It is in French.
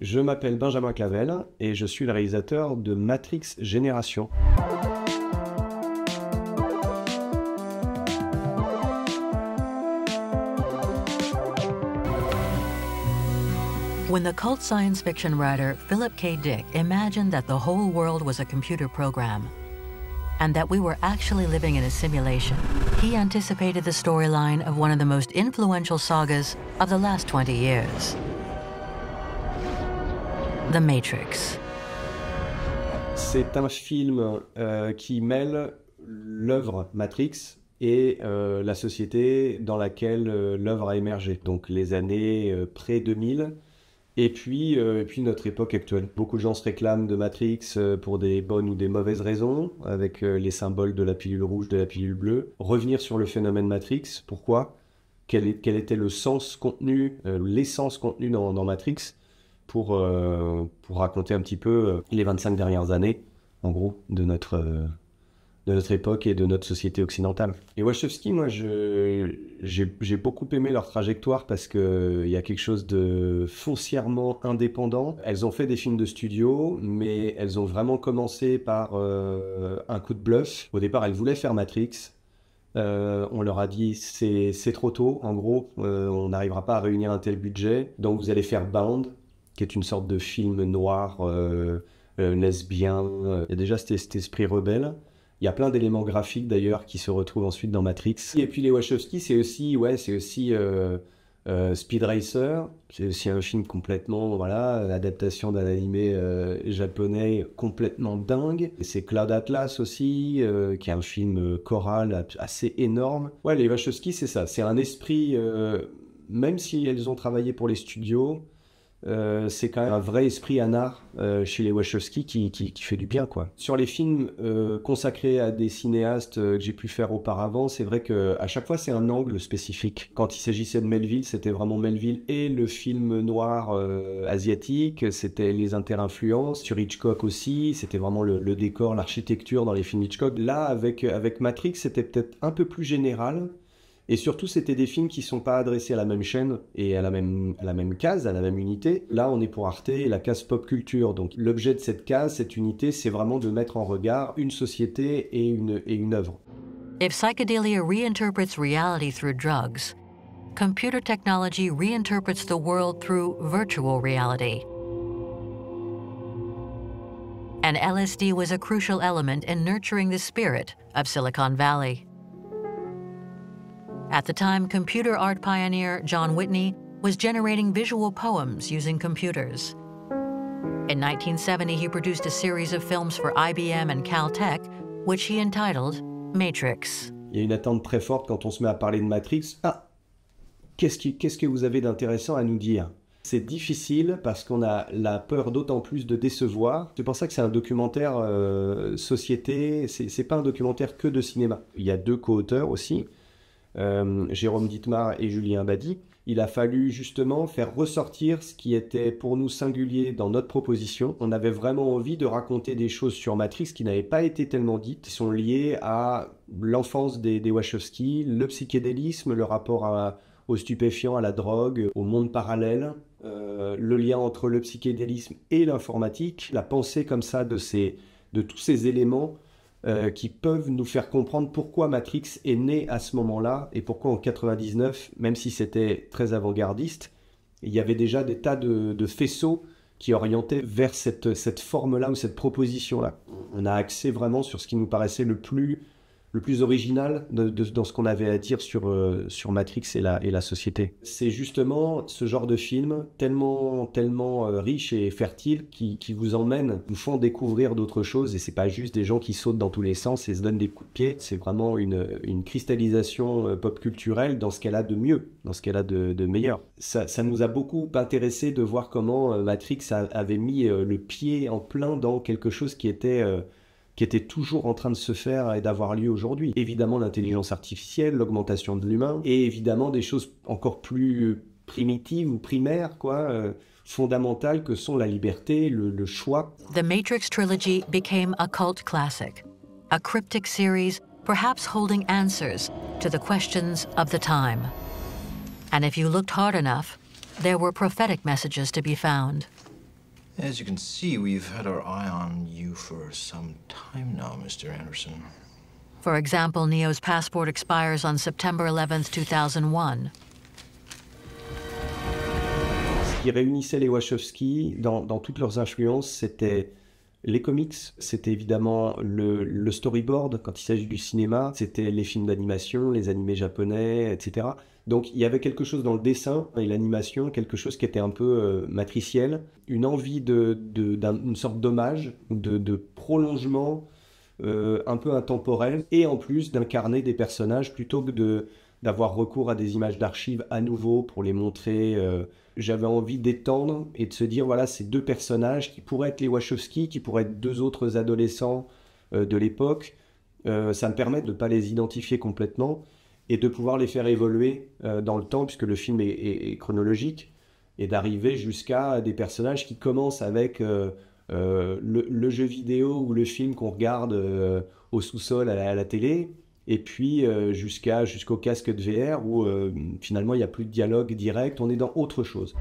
Je m'appelle Benjamin Clavel et je suis le réalisateur de Matrix Génération. When the cult science fiction writer Philip K. Dick imagined that the whole world was a computer program and that we were actually living in a simulation, he anticipated the storyline of one of the most influential sagas of the last 20 years, The Matrix. C'est un film qui mêle l'œuvre Matrix et la société dans laquelle l'œuvre a émergé, donc les années pré-2000. Et puis notre époque actuelle. Beaucoup de gens se réclament de Matrix pour des bonnes ou des mauvaises raisons, avec les symboles de la pilule rouge, de la pilule bleue. Revenir sur le phénomène Matrix, pourquoi ? Quel était le sens contenu, l'essence contenue dans Matrix pour raconter un petit peu les 25 dernières années, en gros, de notre époque et de notre société occidentale. Et Wachowski, moi, j'ai beaucoup aimé leur trajectoire parce qu'il y a quelque chose de foncièrement indépendant. Elles ont fait des films de studio, mais elles ont vraiment commencé par un coup de bluff. Au départ, elles voulaient faire Matrix. On leur a dit c'est trop tôt, en gros, on n'arrivera pas à réunir un tel budget, donc vous allez faire Bound, qui est une sorte de film noir, lesbien. Il y a déjà cet esprit rebelle. Il y a plein d'éléments graphiques d'ailleurs qui se retrouvent ensuite dans Matrix. Et puis les Wachowski, c'est aussi Speed Racer. C'est aussi un film complètement, voilà, adaptation d'un animé japonais complètement dingue. Et c'est Cloud Atlas aussi, qui est un film choral assez énorme. Ouais, les Wachowski, c'est ça. C'est un esprit, même si elles ont travaillé pour les studios, c'est quand même un vrai esprit anard chez les Wachowski qui fait du bien, quoi. Sur les films consacrés à des cinéastes que j'ai pu faire auparavant, c'est vrai qu'à chaque fois c'est un angle spécifique. Quand il s'agissait de Melville, c'était vraiment Melville et le film noir asiatique, c'était les inter-influences. Sur Hitchcock aussi, c'était vraiment le décor, l'architecture dans les films Hitchcock. Là, avec Matrix, c'était peut-être un peu plus général. Et surtout, c'était des films qui ne sont pas adressés à la même chaîne et à la même case, à la même unité. Là, on est pour Arte, la case pop culture. Donc, l'objet de cette case, cette unité, c'est vraiment de mettre en regard une société et une œuvre. If psychedelia reinterprets reality through drugs, computer technology reinterprets the world through virtual reality. And LSD was a crucial element in nurturing the spirit of Silicon Valley. At the time, computer art pioneer John Whitney was generating visual poems using computers. In 1970, he produced a series of films for IBM and Caltech, which he entitled Matrix. Il y a une attente très forte quand on se met à parler de Matrix. Ah, qu'est-ce que vous avez d'intéressant à nous dire ? C'est difficile parce qu'on a la peur d'autant plus de décevoir. C'est pour ça que c'est un documentaire société, c'est pas un documentaire que de cinéma. Il y a deux co-auteurs aussi. Jérôme Dittmar et Julien Badi. Il a fallu justement faire ressortir ce qui était pour nous singulier dans notre proposition. On avait vraiment envie de raconter des choses sur Matrix qui n'avaient pas été tellement dites, qui sont liées à l'enfance des Wachowski, le psychédélisme, le rapport aux stupéfiants, à la drogue, au monde parallèle, le lien entre le psychédélisme et l'informatique, la pensée comme ça de tous ces éléments qui peuvent nous faire comprendre pourquoi Matrix est né à ce moment-là et pourquoi en 99, même si c'était très avant-gardiste, il y avait déjà des tas de faisceaux qui orientaient vers cette forme-là ou cette proposition-là. On a axé vraiment sur ce qui nous paraissait le plus original dans ce qu'on avait à dire sur Matrix et la société. C'est justement ce genre de film tellement riche et fertile qui vous emmène, vous font découvrir d'autres choses et c'est pas juste des gens qui sautent dans tous les sens et se donnent des coups de pied, c'est vraiment une cristallisation pop culturelle dans ce qu'elle a de mieux, dans ce qu'elle a de meilleur. Ça nous a beaucoup intéressé de voir comment Matrix avait mis le pied en plein dans quelque chose qui était toujours en train de se faire et d'avoir lieu aujourd'hui. Évidemment, l'intelligence artificielle, l'augmentation de l'humain, et évidemment des choses encore plus primitives ou primaires, fondamentales que sont la liberté, le choix. The Matrix trilogy became a cult classic, a cryptic series perhaps holding answers to the questions of the time. And if you looked hard enough, there were prophetic messages to be found. As you can see, we've had our eye on you for some time now, Mr. Anderson. For example, Neo's passport expires on September 11th, 2001. Ce qui réunissait les Wachowski dans toutes leurs influences, c'était les comics, c'était évidemment le storyboard quand il s'agit du cinéma, c'était les films d'animation, les animés japonais, etc. Donc il y avait quelque chose dans le dessin et l'animation, quelque chose qui était un peu matriciel, une envie d'une sorte d'hommage, de prolongement un peu intemporel, et en plus d'incarner des personnages plutôt que d'avoir recours à des images d'archives à nouveau pour les montrer. J'avais envie d'étendre et de se dire, voilà, ces deux personnages qui pourraient être les Wachowski, qui pourraient être deux autres adolescents de l'époque. Ça me permet de ne pas les identifier complètement et de pouvoir les faire évoluer dans le temps, puisque le film est chronologique, et d'arriver jusqu'à des personnages qui commencent avec le jeu vidéo ou le film qu'on regarde au sous-sol à la télé, et puis jusqu'au casque de VR où finalement il n'y a plus de dialogue direct, on est dans autre chose.